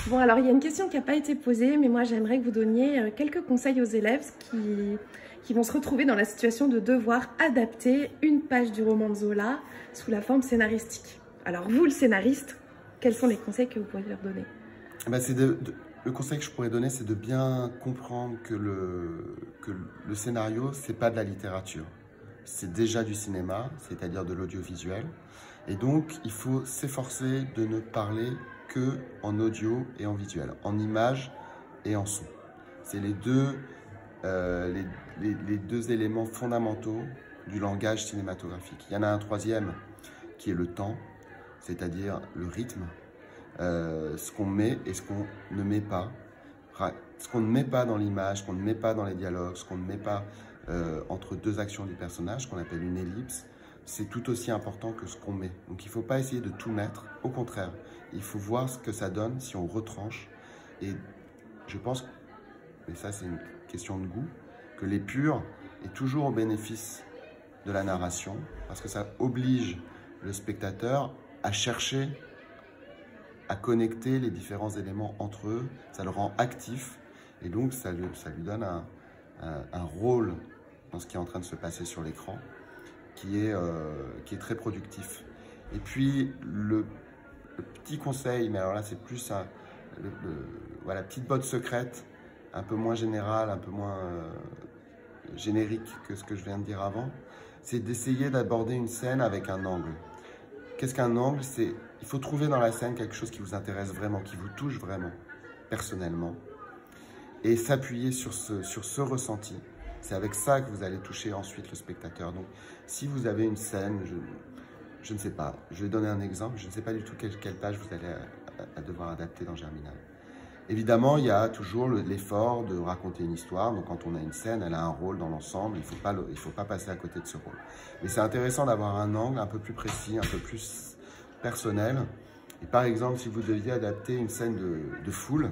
Bon, alors il y a une question qui n'a pas été posée, mais moi j'aimerais que vous donniez quelques conseils aux élèves qui vont se retrouver dans la situation de devoir adapter une page du roman de Zola sous la forme scénaristique. Alors vous, le scénariste, quels sont les conseils que vous pourriez leur donner? Le conseil que je pourrais donner, c'est de bien comprendre que le scénario, c'est pas de la littérature. C'est déjà du cinéma, c'est-à-dire de l'audiovisuel. Et donc, il faut s'efforcer de ne parler que en audio et en visuel, en image et en son. C'est les deux éléments fondamentaux du langage cinématographique. Il y en a un troisième qui est le temps, c'est-à-dire le rythme, ce qu'on met et ce qu'on ne met pas. Ce qu'on ne met pas dans l'image, ce qu'on ne met pas dans les dialogues, ce qu'on ne met pas entre deux actions du personnage, qu'on appelle une ellipse, c'est tout aussi important que ce qu'on met. Donc il ne faut pas essayer de tout mettre, au contraire, il faut voir ce que ça donne si on retranche. Et je pense, et ça c'est une question de goût, que l'épure est toujours au bénéfice de la narration, parce que ça oblige le spectateur à chercher, à connecter les différents éléments entre eux, ça le rend actif, et donc ça lui donne un rôle dans ce qui est en train de se passer sur l'écran, qui est très productif. Et puis, le petit conseil, mais alors là c'est plus la petite botte secrète, un peu moins générale, un peu moins générique que ce que je viens de dire avant, c'est d'essayer d'aborder une scène avec un angle. Qu'est-ce qu'un angle? Il faut trouver dans la scène quelque chose qui vous intéresse vraiment, qui vous touche vraiment, personnellement, et s'appuyer sur ce ressenti. C'est avec ça que vous allez toucher ensuite le spectateur. Donc, si vous avez une scène, je ne sais pas, je vais donner un exemple, je ne sais pas du tout quelle page vous allez devoir adapter dans Germinal. Évidemment, il y a toujours l'effort de raconter une histoire. Donc, quand on a une scène, elle a un rôle dans l'ensemble. Il faut pas passer à côté de ce rôle. Mais c'est intéressant d'avoir un angle un peu plus précis, un peu plus personnel. Et par exemple, si vous deviez adapter une scène de foule,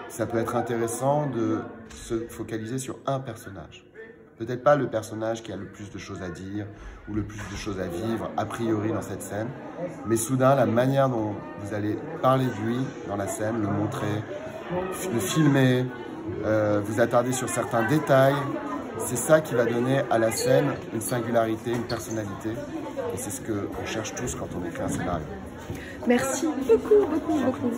ça peut être intéressant de se focaliser sur un personnage. Peut-être pas le personnage qui a le plus de choses à dire ou le plus de choses à vivre a priori dans cette scène, mais soudain la manière dont vous allez parler de lui dans la scène, le montrer, le filmer, vous attarder sur certains détails, c'est ça qui va donner à la scène une singularité, une personnalité, et c'est ce qu'on cherche tous quand on écrit un scénario. Merci beaucoup, beaucoup, beaucoup.